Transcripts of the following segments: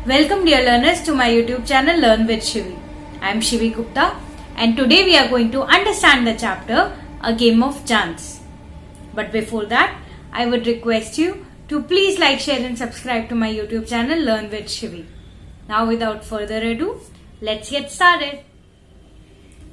Welcome dear learners to my YouTube channel Learn with Shivi. I am Shivi Gupta and today we are going to understand the chapter A Game of Chance. But before that, I would request you to please like, share and subscribe to my YouTube channel Learn with Shivi. Now without further ado, let's get started.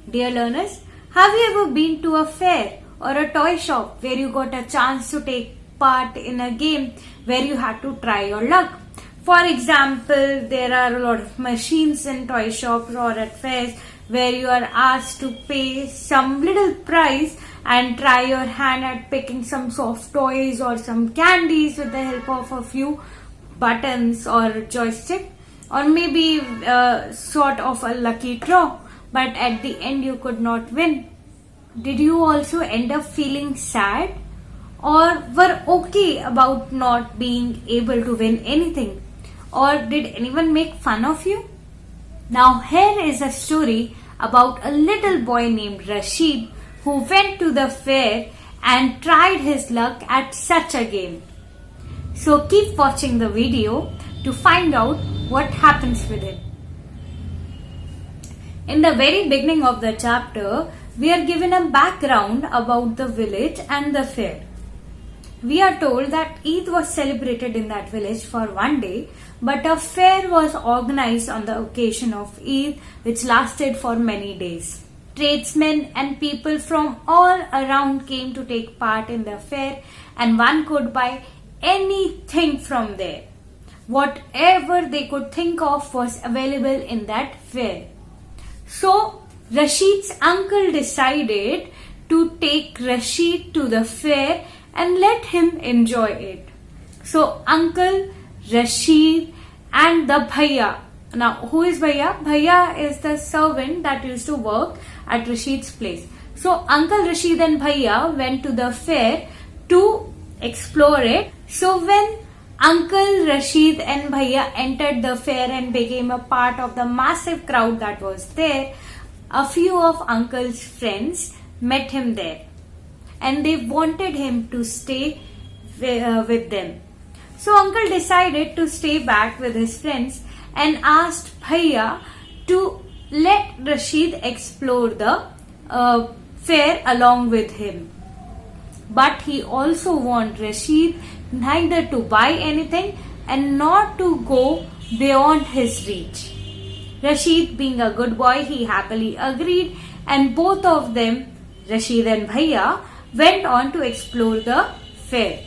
Dear learners, have you ever been to a fair or a toy shop where you got a chance to take part in a game where you had to try your luck? For example, there are a lot of machines in toy shops or at fairs where you are asked to pay some little price and try your hand at picking some soft toys or some candies with the help of a few buttons or joystick, or maybe sort of a lucky draw, but at the end you could not win. Did you also end up feeling sad or were okay about not being able to win anything? Or did anyone make fun of you? Now here is a story about a little boy named Rashid who went to the fair and tried his luck at such a game. So keep watching the video to find out what happens with it. In the very beginning of the chapter, we are given a background about the village and the fair. We are told that Eid was celebrated in that village for one day, but a fair was organized on the occasion of Eid, which lasted for many days. Tradesmen and people from all around came to take part in the fair, and one could buy anything from there. Whatever they could think of was available in that fair. So Rashid's uncle decided to take Rashid to the fair and let him enjoy it. So Uncle, Rashid and the Bhaiya. Now who is Bhaiya? Bhaiya is the servant that used to work at Rashid's place. So Uncle Rashid and Bhaiya went to the fair to explore it. So when Uncle Rashid and Bhaiya entered the fair and became a part of the massive crowd that was there, a few of Uncle's friends met him there and they wanted him to stay with them. So Uncle decided to stay back with his friends and asked Bhaiya to let Rashid explore the fair along with him. But he also warned Rashid neither to buy anything and not to go beyond his reach. Rashid, being a good boy, he happily agreed, and both of them, Rashid and Bhaiya, went on to explore the fair.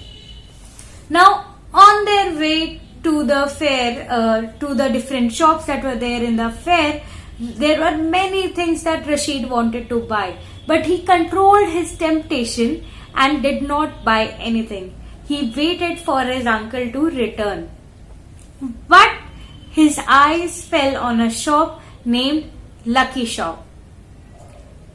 Now, on their way to the fair, to the different shops that were there in the fair, there were many things that Rashid wanted to buy, but he controlled his temptation and did not buy anything. He waited for his uncle to return. But his eyes fell on a shop named Lucky Shop.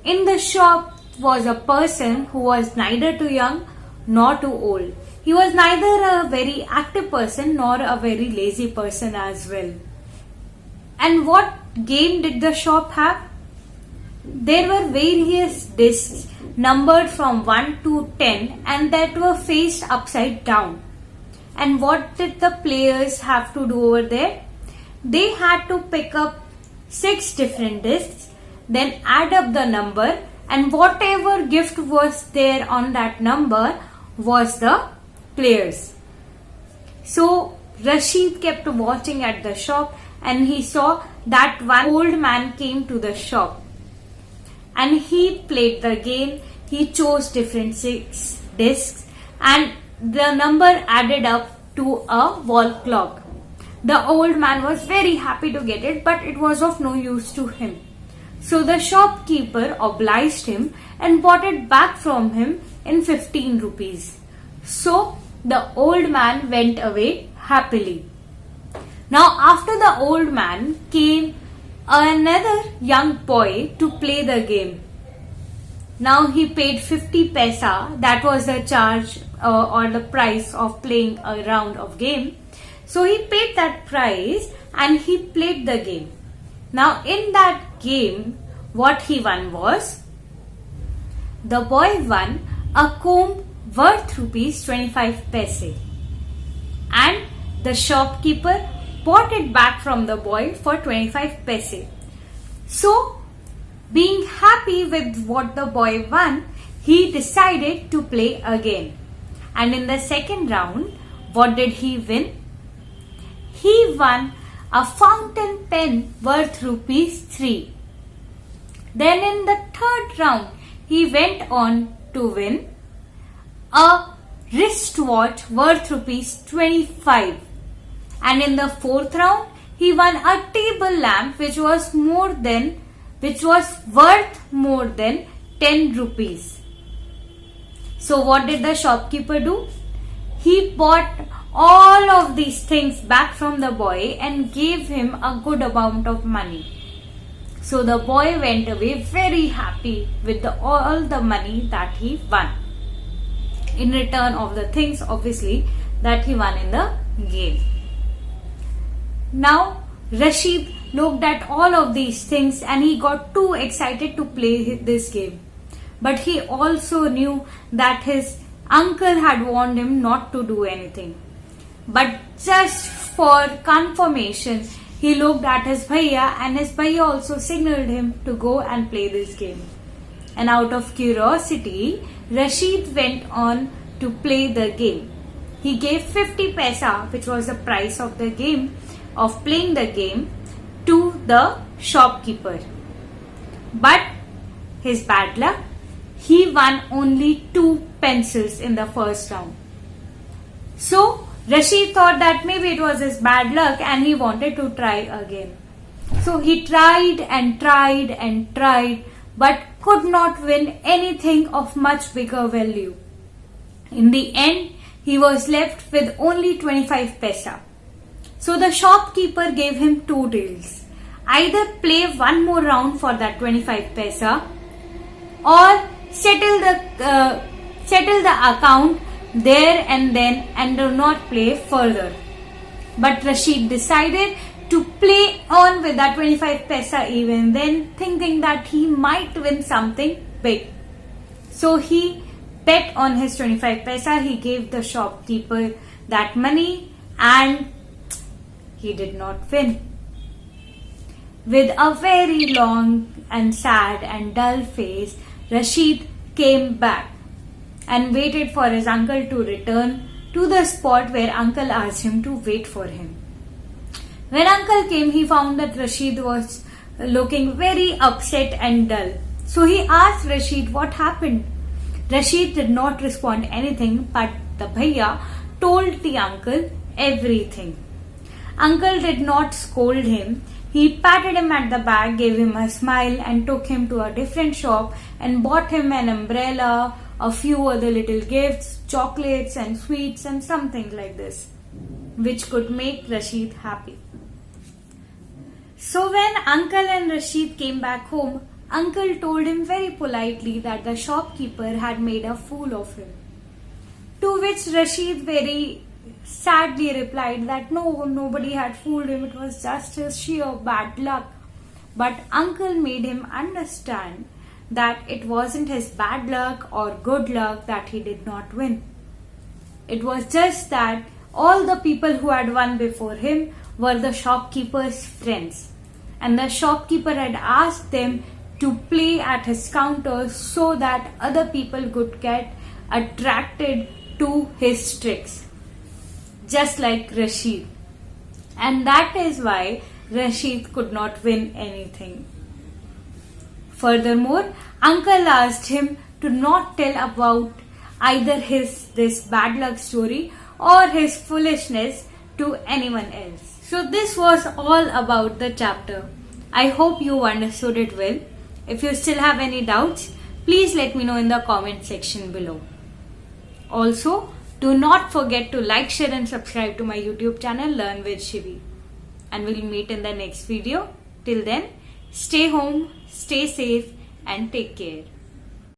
In the shop was a person who was neither too young nor too old. He was neither a very active person nor a very lazy person as well. And what game did the shop have? There were various discs numbered from 1 to 10 and that were faced upside down. And what did the players have to do over there? They had to pick up 6 different discs, then add up the number, and whatever gift was there on that number was the players. So Rashid kept watching at the shop and he saw that one old man came to the shop and he played the game. He chose different 6 discs and the number added up to a wall clock. The old man was very happy to get it, but it was of no use to him. So the shopkeeper obliged him and bought it back from him in 15 rupees. So the old man went away happily. Now after the old man came another young boy to play the game. Now he paid 50 paisa, that was the charge or the price of playing a round of game. So he paid that price and he played the game. Now in that game, what he won was, the boy won a comb worth rupees 25 paise and the shopkeeper bought it back from the boy for 25 paise. So, being happy with what the boy won, he decided to play again. And in the second round, what did he win? He won a fountain pen worth ₹3. Then in the third round, he went on to win a wristwatch worth ₹25. And in the fourth round, he won a table lamp which was worth more than 10 rupees. So what did the shopkeeper do? He bought all of these things back from the boy and gave him a good amount of money. So the boy went away very happy with all the money that he won, in return of the things obviously that he won in the game. Now Rashid looked at all of these things and he got too excited to play this game. But he also knew that his uncle had warned him not to do anything. But just for confirmation, he looked at his bhaiya and his bhaiya also signaled him to go and play this game. And out of curiosity, Rashid went on to play the game. He gave 50 paisa, which was the price of the game, of playing the game, to the shopkeeper. But his bad luck, he won only 2 pencils in the first round. So Rashid thought that maybe it was his bad luck and he wanted to try again. So he tried and tried and tried, but could not win anything of much bigger value. In the end, he was left with only 25 paisa. So the shopkeeper gave him 2 deals. Either play one more round for that 25 paisa or settle the account there and then and do not play further. But Rashid decided to play on with that 25 paisa even then, thinking that he might win something big. So he bet on his 25 paisa. He gave the shopkeeper that money and he did not win. With a very long and sad and dull face, Rashid came back and waited for his uncle to return to the spot where uncle asked him to wait for him. When uncle came, he found that Rashid was looking very upset and dull. So he asked Rashid what happened. Rashid did not respond anything, but the bhaiya told the uncle everything. Uncle did not scold him. He patted him at the back, gave him a smile and took him to a different shop and bought him an umbrella, a few other little gifts, chocolates and sweets and something like this, which could make Rashid happy. So when uncle and Rashid came back home, uncle told him very politely that the shopkeeper had made a fool of him. To which Rashid very sadly replied that no, nobody had fooled him, it was just his sheer bad luck. But uncle made him understand that it wasn't his bad luck or good luck that he did not win. It was just that all the people who had won before him were the shopkeeper's friends, and the shopkeeper had asked them to play at his counter so that other people could get attracted to his tricks, just like Rashid. And that is why Rashid could not win anything. Furthermore, uncle asked him to not tell about either this bad luck story or his foolishness to anyone else. So this was all about the chapter. I hope you understood it well. If you still have any doubts, please let me know in the comment section below. Also, do not forget to like, share and subscribe to my YouTube channel Learn with Shivi. And we'll meet in the next video. Till then, stay home, stay safe and take care.